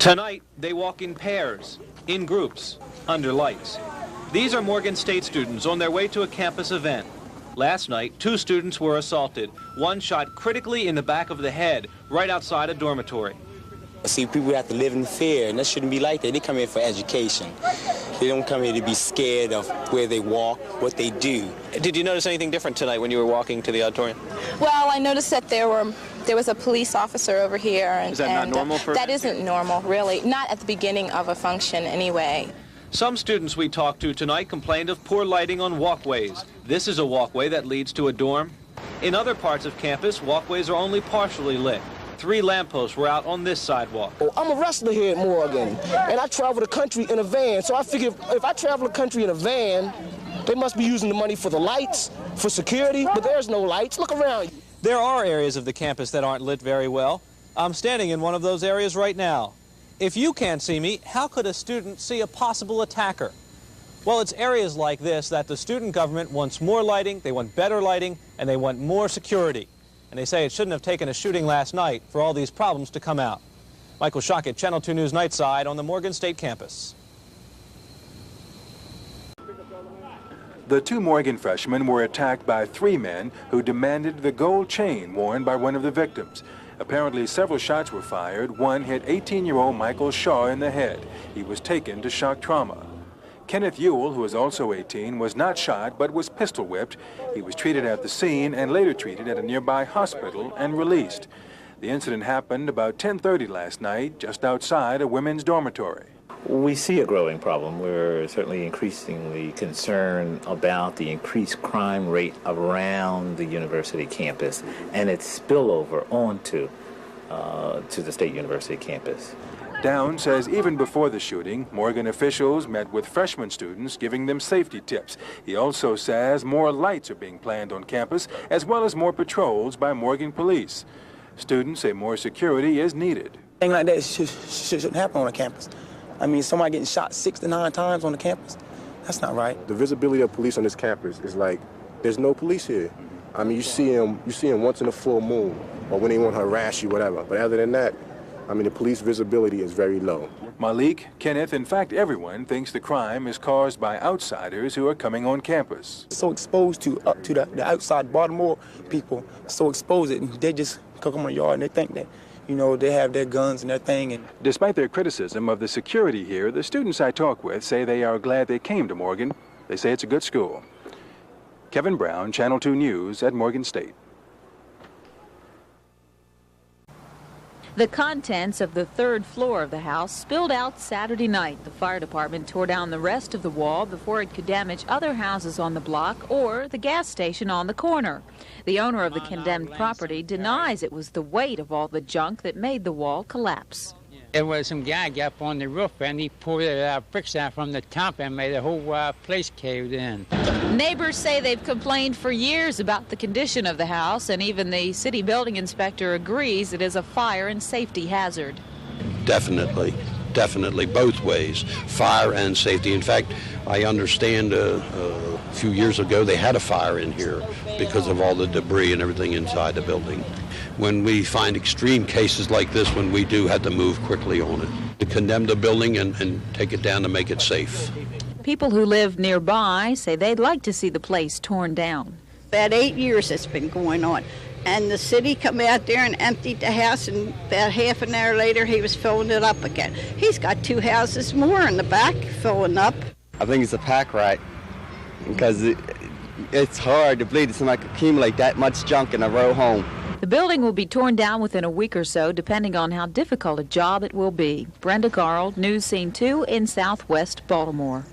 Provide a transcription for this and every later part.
Tonight, they walk in pairs, in groups, under lights. These are Morgan State students on their way to a campus event. Last night, 2 students were assaulted. One shot critically in the back of the head, right outside a dormitory. See, people have to live in fear, and that shouldn't be like that. They come here for education. They don't come here to be scared of where they walk, what they do. Did you notice anything different tonight when you were walking to the auditorium? Well, I noticed that there was a police officer over here. And, is that not normal for that isn't normal, really. Not at the beginning of a function, anyway. Some students we talked to tonight complained of poor lighting on walkways. This is a walkway that leads to a dorm. In other parts of campus, walkways are only partially lit. 3 lampposts were out on this sidewalk. I'm a wrestler here at Morgan, and I travel the country in a van. So I figure if I travel the country in a van, they must be using the money for the lights, for security, but there's no lights. Look around. There are areas of the campus that aren't lit very well. I'm standing in one of those areas right now. If you can't see me, how could a student see a possible attacker? Well, it's areas like this that the student government wants more lighting, they want better lighting, and they want more security. And they say it shouldn't have taken a shooting last night for all these problems to come out. Michael Shockett, Channel 2 News Nightside on the Morgan State campus. The 2 Morgan freshmen were attacked by 3 men who demanded the gold chain worn by one of the victims. Apparently, several shots were fired. One hit 18-year-old Michael Shaw in the head. He was taken to shock trauma. Kenneth Ewell, who is also 18, was not shot but was pistol whipped. He was treated at the scene and later treated at a nearby hospital and released. The incident happened about 10:30 last night, just outside a women's dormitory. We see a growing problem. We're certainly increasingly concerned about the increased crime rate around the university campus and its spillover onto to the State University campus. Down says even before the shooting, Morgan officials met with freshman students, giving them safety tips. He also says more lights are being planned on campus, as well as more patrols by Morgan police. Students say more security is needed. Thing like that shouldn't happen on a campus. I mean, somebody getting shot 6 to 9 times on the campus, that's not right. The visibility of police on this campus is like, there's no police here. I mean, you see them once in a full moon, or when they want to harass you, whatever. But other than that, I mean, the police visibility is very low. Malik, Kenneth, in fact, everyone thinks the crime is caused by outsiders who are coming on campus. So exposed to the outside Baltimore people, so exposed that they just come on the yard and they think that, you know, they have their guns and their thing. And despite their criticism of the security here, the students I talk with say they are glad they came to Morgan. They say it's a good school. Kevin Brown, Channel 2 News at Morgan State. The contents of the 3rd floor of the house spilled out Saturday night. The fire department tore down the rest of the wall before it could damage other houses on the block or the gas station on the corner. The owner of the condemned property denies it was the weight of all the junk that made the wall collapse. There was some guy got up on the roof and he pulled bricks out from the top and made the whole place caved in. Neighbors say they've complained for years about the condition of the house, and even the city building inspector agrees it is a fire and safety hazard. Definitely, both ways, fire and safety. In fact, I understand a few years ago they had a fire in here because of all the debris and everything inside the building. When we find extreme cases like this one, we do have to move quickly on it to condemn the building and take it down to make it safe. People who live nearby say they'd like to see the place torn down. About 8 years it's been going on. And the city come out there and emptied the house, and about half an hour later he was filling it up again. He's got 2 houses more in the back filling up. I think it's a pack rat because it's hard to believe that somebody could accumulate that much junk in a row home. The building will be torn down within a week or so, depending on how difficult a job it will be. Brenda Garl, News Scene 2 in Southwest Baltimore.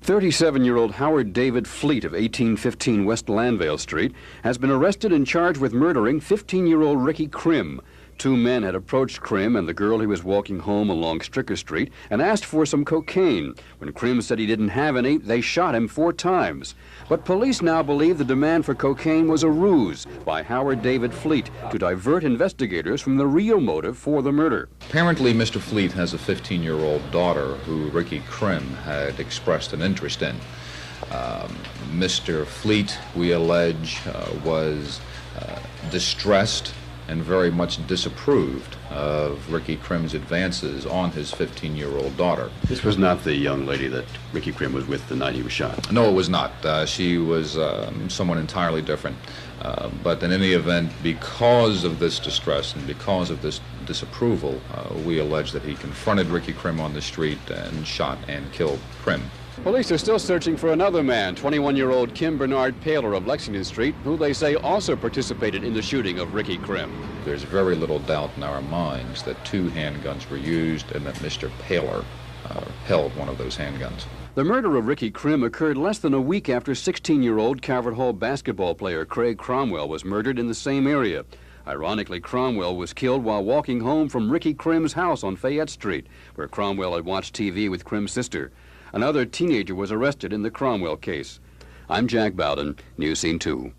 37-year-old Howard David Fleet of 1815 West Landvale Street has been arrested and charged with murdering 15-year-old Ricky Krim. 2 men had approached Krim and the girl he was walking home along Stricker Street and asked for some cocaine. When Krim said he didn't have any, they shot him 4 times. But police now believe the demand for cocaine was a ruse by Howard David Fleet to divert investigators from the real motive for the murder. Apparently, Mr. Fleet has a 15-year-old daughter who Ricky Krim had expressed an interest in. Mr. Fleet, we allege, was distressed and very much disapproved of Ricky Krim's advances on his 15-year-old daughter. This was not the young lady that Ricky Krim was with the night he was shot. No, it was not. She was someone entirely different. But in any event, because of this distress and because of this disapproval, we allege that he confronted Ricky Krim on the street and shot and killed Krim. Police are still searching for another man, 21-year-old Kim Bernard Paler of Lexington Street, who they say also participated in the shooting of Ricky Krim. There's very little doubt in our minds that 2 handguns were used and that Mr. Paler held one of those handguns. The murder of Ricky Krim occurred less than a week after 16-year-old Calvert Hall basketball player Craig Cromwell was murdered in the same area. Ironically, Cromwell was killed while walking home from Ricky Krim's house on Fayette Street, where Cromwell had watched TV with Krim's sister. Another teenager was arrested in the Cromwell case. I'm Jack Bowden, News Scene 2.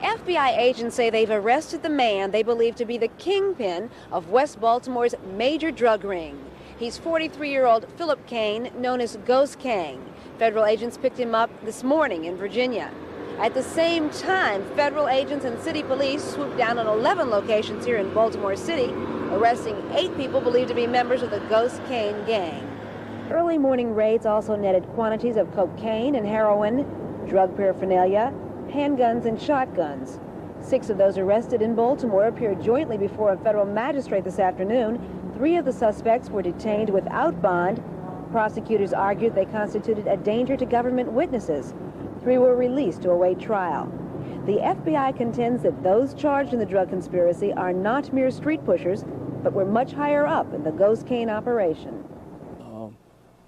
FBI agents say they've arrested the man they believe to be the kingpin of West Baltimore's major drug ring. He's 43-year-old Philip Kane, known as Ghost Kane. Federal agents picked him up this morning in Virginia. At the same time, federal agents and city police swooped down on 11 locations here in Baltimore City, arresting 8 people believed to be members of the Ghost Kane gang. Early morning raids also netted quantities of cocaine and heroin, drug paraphernalia, handguns and shotguns. 6 of those arrested in Baltimore appeared jointly before a federal magistrate this afternoon. 3 of the suspects were detained without bond. Prosecutors argued they constituted a danger to government witnesses. 3 were released to await trial. The FBI contends that those charged in the drug conspiracy are not mere street pushers, but were much higher up in the Ghost Kane operation.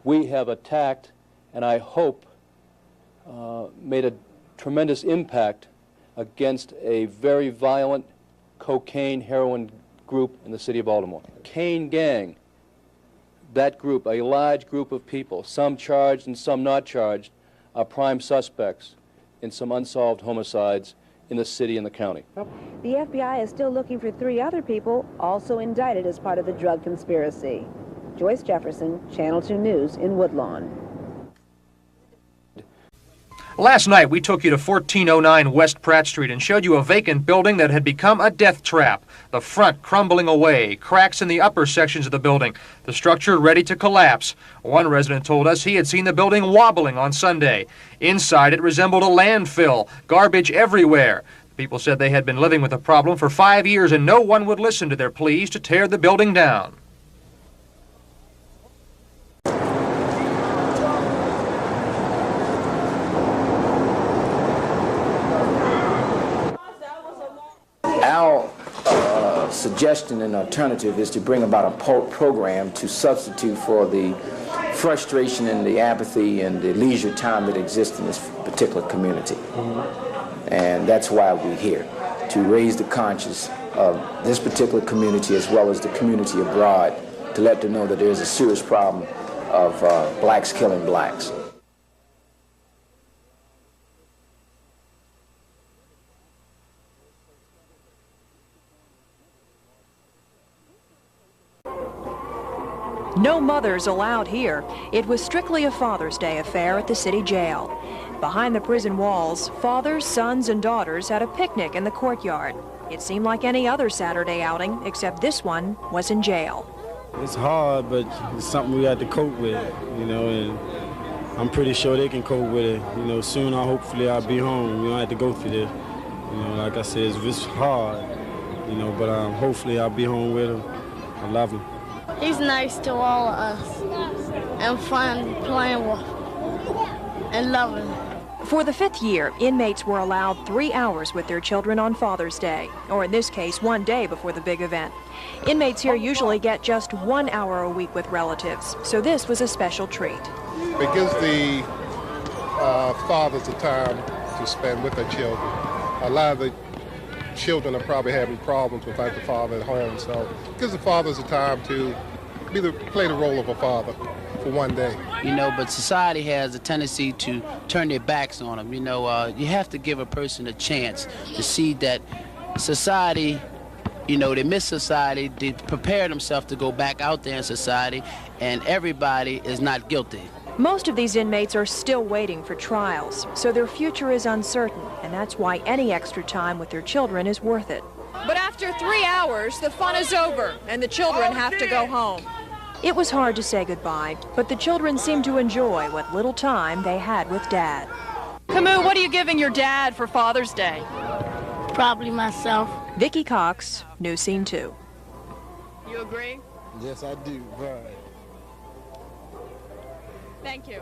We have attacked, and I hope made a tremendous impact against a very violent cocaine, heroin group in the city of Baltimore. Kane gang, that group, a large group of people, some charged and some not charged, are prime suspects in some unsolved homicides in the city and the county. The FBI is still looking for 3 other people also indicted as part of the drug conspiracy. Joyce Jefferson, Channel 2 News in Woodlawn. Last night, we took you to 1409 West Pratt Street and showed you a vacant building that had become a death trap. The front crumbling away, cracks in the upper sections of the building, the structure ready to collapse. One resident told us he had seen the building wobbling on Sunday. Inside, it resembled a landfill, garbage everywhere. People said they had been living with the problem for 5 years and no one would listen to their pleas to tear the building down. Our suggestion and alternative is to bring about a program to substitute for the frustration and the apathy and the leisure time that exists in this particular community. And that's why we're here, to raise the conscience of this particular community as well as the community abroad, to let them know that there is a serious problem of blacks killing blacks. No mothers allowed here. It was strictly a Father's Day affair at the city jail. Behind the prison walls, fathers, sons, and daughters had a picnic in the courtyard. It seemed like any other Saturday outing, except this one was in jail. It's hard, but it's something we have to cope with, you know, and I'm pretty sure they can cope with it. You know, soon hopefully I'll be home. We don't have to go through this. You know, like I said, it's hard, you know, but hopefully I'll be home with him. I love him. He's nice to all of us and fun playing with and loving. For the 5th year, inmates were allowed 3 hours with their children on Father's Day, or in this case, 1 day before the big event. Inmates here usually get just 1 hour a week with relatives, so this was a special treat. It gives the fathers the time to spend with their children. A lot of the children are probably having problems without the father at home, so it gives the fathers the time to play the role of a father for 1 day. You know, but society has a tendency to turn their backs on them. You know, you have to give a person a chance to see that society, you know, they miss society, they prepare themselves to go back out there in society, and everybody is not guilty. Most of these inmates are still waiting for trials, so their future is uncertain, and that's why any extra time with their children is worth it. But after 3 hours, the fun is over, and the children have to go home. It was hard to say goodbye, but the children seemed to enjoy what little time they had with Dad. Camus, what are you giving your dad for Father's Day? Probably myself. Vicki Cox, News Scene 2. You agree? Yes, I do. Right. Thank you.